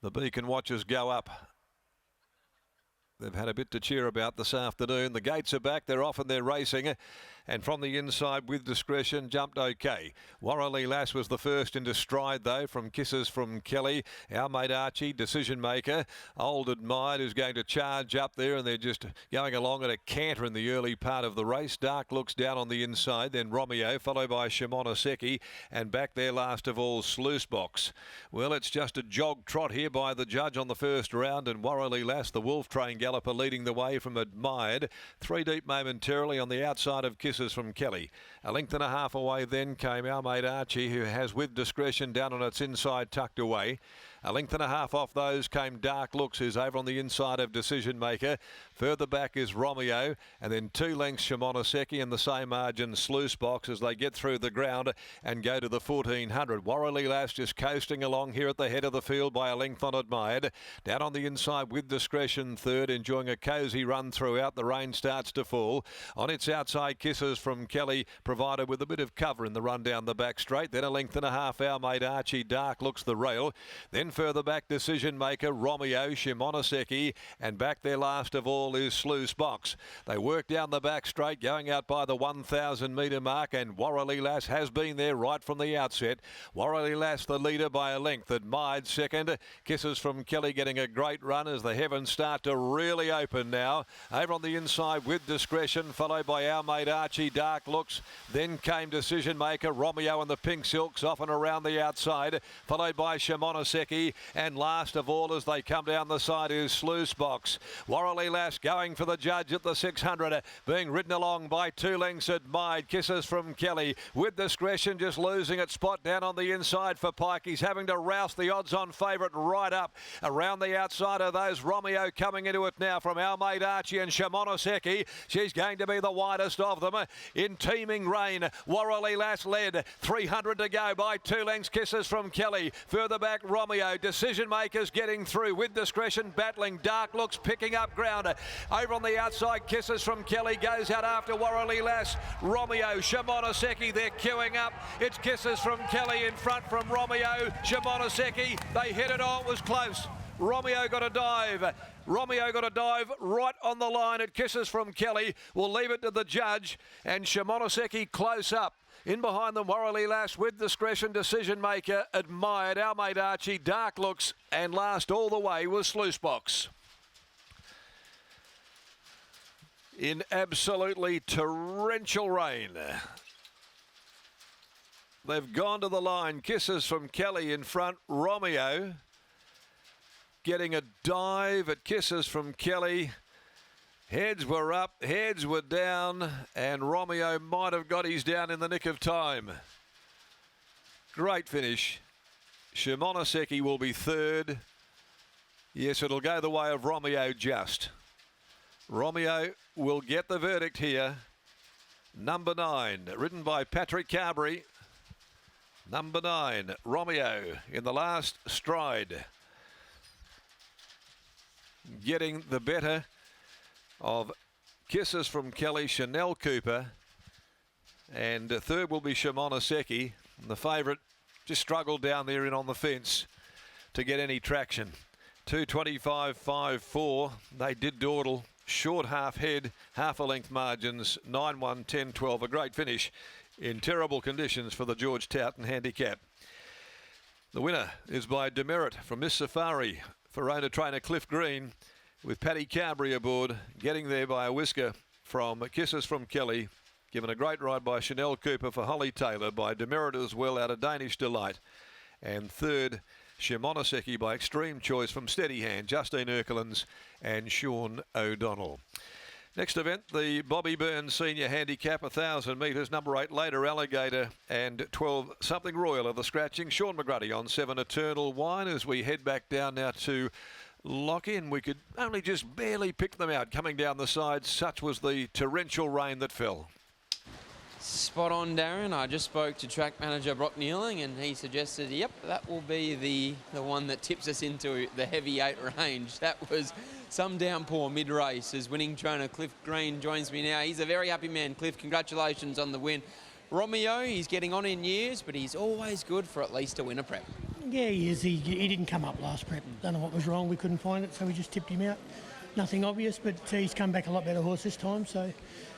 The beacon watchers go up. They've had a bit to cheer about this afternoon. The gates are back. They're off and they're racing. And from the inside, with discretion, jumped okay. Warrelly Lass was the first into stride, though, from Kisses from Kelly. Our mate Archie, decision maker. Old Admired, who's going to charge up there, and they're just going along at a canter in the early part of the race. Dark looks down on the inside, then Rommeo, followed by Shimonoseki, and back there last of all, Sluice Box. Well, it's just a jog trot here by the judge on the first round, and Warrelly Lass, the Wolf Train galloper, leading the way from Admired. 3 deep momentarily on the outside of Kisses from Kelly. A length and a half away then came our mate Archie, who has with discretion down on its inside tucked away. A length and a half off those came Dark Looks, who's over on the inside of Decision Maker. Further back is Rommeo, and then 2 lengths Shimonoseki, and the same margin Sluice Box as they get through the ground and go to the 1400. Warrelly Lass just coasting along here at the head of the field by a length on Admired. Down on the inside with discretion, third, enjoying a cosy run throughout. The rain starts to fall. On its outside, Kisses from Kelly, provided with a bit of cover in the run down the back straight. Then a length and a half, our mate Archie. Dark Looks the rail. Then further back, Decision Maker, Rommeo, Shimonoseki, and back there last of all is Sluice Box. They work down the back straight, going out by the 1,000 metre mark, and Warrelly Lass has been there right from the outset. Warrelly Lass the leader by a length. Admired second. Kisses from Kelly getting a great run as the heavens start to really open now. Over on the inside with discretion, followed by our mate Archie. Dark Looks. Then came Decision Maker, Rommeo and the Pink Silks off and around the outside, followed by Shimonoseki, and last of all as they come down the side is Sluice Box. Warrelly Lass going for the judge at the 600, being ridden along by 2 lengths. Admired. Kisses from Kelly with discretion, just losing its spot down on the inside for Pike. He's having to rouse the odds-on favourite right up around the outside of those. Rommeo coming into it now from our mate Archie and Shimonoseki. She's going to be the widest of them. In teeming rain, Warrelly Lass led. 300 to go by 2 lengths. Kisses from Kelly. Further back, Rommeo. Decision Makers getting through with discretion, battling. Dark Looks picking up ground. Over on the outside, Kisses from Kelly goes out after Warrelly Lass. Rommeo, Shimonoseki, they're queuing up. It's Kisses from Kelly in front from Rommeo. Shimonoseki, they hit it on. It was close. Rommeo got a dive. Rommeo got a dive right on the line at Kisses from Kelly. We'll leave it to the judge. And Shimonoseki close up. In behind them, Warrelly Lass with discretion, Decision Maker, Admired, our mate Archie, Dark Looks, and last all the way was Sluice Box. In absolutely torrential rain. They've gone to the line. Kisses from Kelly in front. Rommeo getting a dive at Kisses from Kelly. Heads were up, heads were down, and Rommeo might have got his down in the nick of time. Great finish. Shimonoseki will be third. Yes, it'll go the way of Rommeo just. Rommeo will get the verdict here. Number 9, ridden by Patrick Carberry. Number 9, Rommeo in the last stride. Getting the better of Kisses from Kelly, Chanel Cooper, and third will be Shimonoseki. The favourite just struggled down there in on the fence to get any traction. 2:25.54. They did dawdle. Short half head, half a length margins, 9-1, 10-12. A great finish in terrible conditions for the George Towton handicap. The winner is by Demerit from Miss Safari for owner trainer Cliff Green, with Paddy Carberry aboard, getting there by a whisker from Kisses from Kelly, given a great ride by Chanel Cooper for Holly Taylor, by Demerit as well out of Danish Delight, and third Shimonoseki by Extreme Choice from Steady Hand, Justine Erkelins and Sean O'Donnell. Next event, the Bobby Burns Senior Handicap, 1,000 metres, number 8 Later Alligator and 12 Something Royal of the scratching. Sean McGruddy on 7 Eternal Wine as we head back down now to lock in. We could only just barely pick them out coming down the side. Such was the torrential rain that fell. Spot on, Darren. I just spoke to track manager Brock Nealing and he suggested, yep, that will be the one that tips us into the heavy 8 range. That was some downpour mid-race as winning trainer Cliff Green joins me now. He's a very happy man. Cliff, congratulations on the win. Rommeo, he's getting on in years, but he's always good for at least a winner prep. Yeah, he is. He didn't come up last prep. Don't know what was wrong. We couldn't find it, so we just tipped him out. Nothing obvious, but he's come back a lot better horse this time, so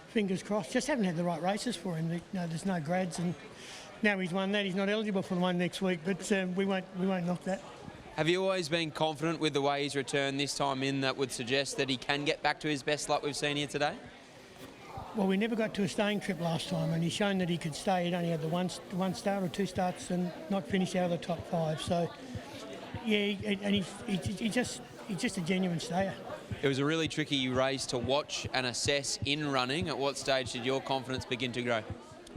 fingers crossed. Just haven't had the right races for him. There's no grads, and now he's won that. He's not eligible for the one next week, but we won't knock that. Have you always been confident with the way he's returned this time in that would suggest that he can get back to his best like we've seen here today? Well, we never got to a staying trip last time, and he's shown that he could stay. He'd only had the one start or 2 starts and not finish out of the top 5. So, yeah, and he's just a genuine stayer. It was a really tricky race to watch and assess in running. At what stage did your confidence begin to grow?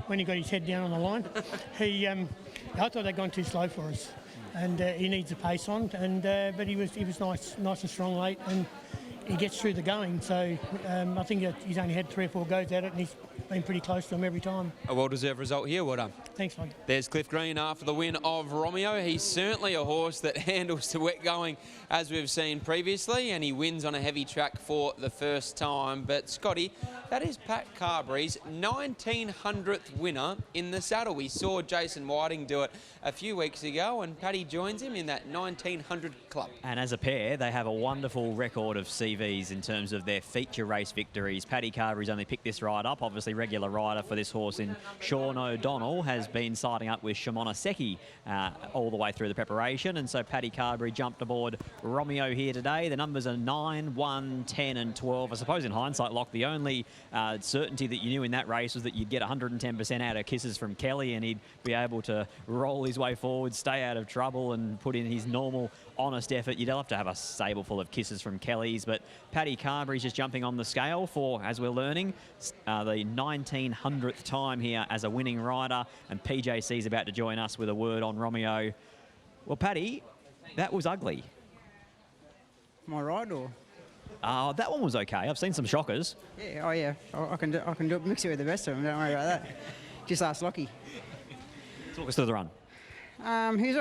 When he got his head down on the line, I thought they'd gone too slow for us, and he needs a pace on. But he was nice and strong late, and he gets through the going. So I think that he's only had 3 or 4 goes at it, and he's been pretty close to him every time. A well-deserved result here. Well done. Thanks, Mike. There's Cliff Green after the win of Rommeo. He's certainly a horse that handles the wet going as we've seen previously, and he wins on a heavy track for the first time. But Scotty, that is Pat Carberry's 1900th winner in the saddle. We saw Jason Whiting do it a few weeks ago, and Paddy joins him in that 1900 club. And as a pair, they have a wonderful record of CVs in terms of their feature race victories. Paddy Carberry's only picked this ride up. Obviously, regular rider for this horse in Sean O'Donnell has been siding up with Shimona Seki all the way through the preparation. And so Paddy Carberry jumped aboard Rommeo here today. The numbers are 9, 1, 10 and 12. I suppose in hindsight, Locke, the only certainty that you knew in that race was that you'd get 110% out of kisses from Kelly, and he'd be able to roll his way forward, stay out of trouble and put in his normal honest effort. You'd have to have a stable full of kisses from Kelly's, but Paddy Carberry's just jumping on the scale for, as we're learning, the 1900th time here as a winning rider, and PJC's about to join us with a word on Rommeo. Well, Paddy, that was ugly. Am I right, or? That one was okay. I've seen some shockers. Yeah, oh yeah, I can do it, mix it with the rest of them, don't worry about that. Just ask Lockie. Talk us through the run. He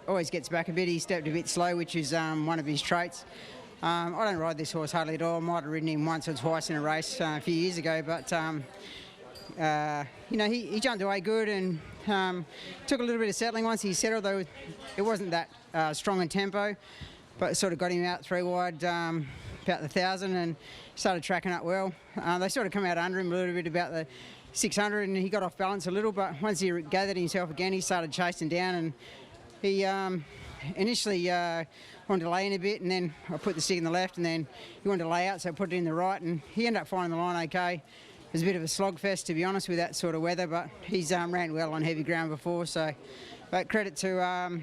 always gets back a bit. He stepped a bit slow, which is one of his traits. I don't ride this horse hardly at all. I might have ridden him once or twice in a race a few years ago, but you know, he jumped away good and took a little bit of settling once he settled, though it wasn't that strong in tempo, but it sort of got him out 3 wide about the 1,000 and started tracking up well. They sort of come out under him a little bit about the 600 and he got off balance a little, but once he gathered himself again, he started chasing down, and he initially wanted to lay in a bit, and then I put the stick in the left, and then he wanted to lay out, so I put it in the right, and he ended up finding the line okay. It was a bit of a slogfest, to be honest, with that sort of weather, but he's ran well on heavy ground before, so but credit to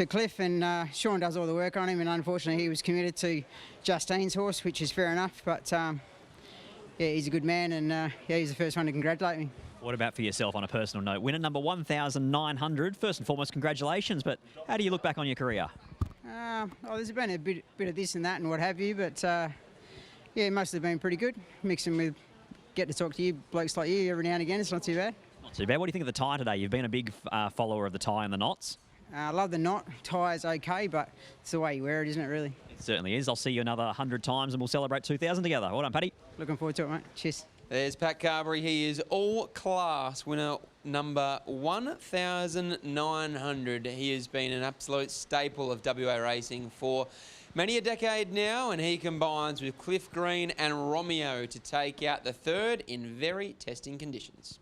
Cliff, and Sean does all the work on him, and unfortunately he was committed to Justine's horse, which is fair enough, but yeah, he's a good man, and yeah, he's the first one to congratulate me. What about for yourself on a personal note? Winner number 1,900. First and foremost, congratulations, but how do you look back on your career? Oh, there's been a bit of this and that and what have you, but yeah, mostly been pretty good. Mixing with, get to talk to you blokes like you every now and again, it's not too bad. Not too bad. What do you think of the tie today? You've been a big follower of the tie and the knots. I love the knot. Tie is okay, but it's the way you wear it, isn't it, really? It certainly is. I'll see you another 100 times and we'll celebrate 2,000 together. Well done, Paddy. Looking forward to it, mate. Cheers. There's Pat Carberry. He is all-class winner number 1,900. He has been an absolute staple of WA racing for many a decade now, and he combines with Cliff Green and Rommeo to take out the third in very testing conditions.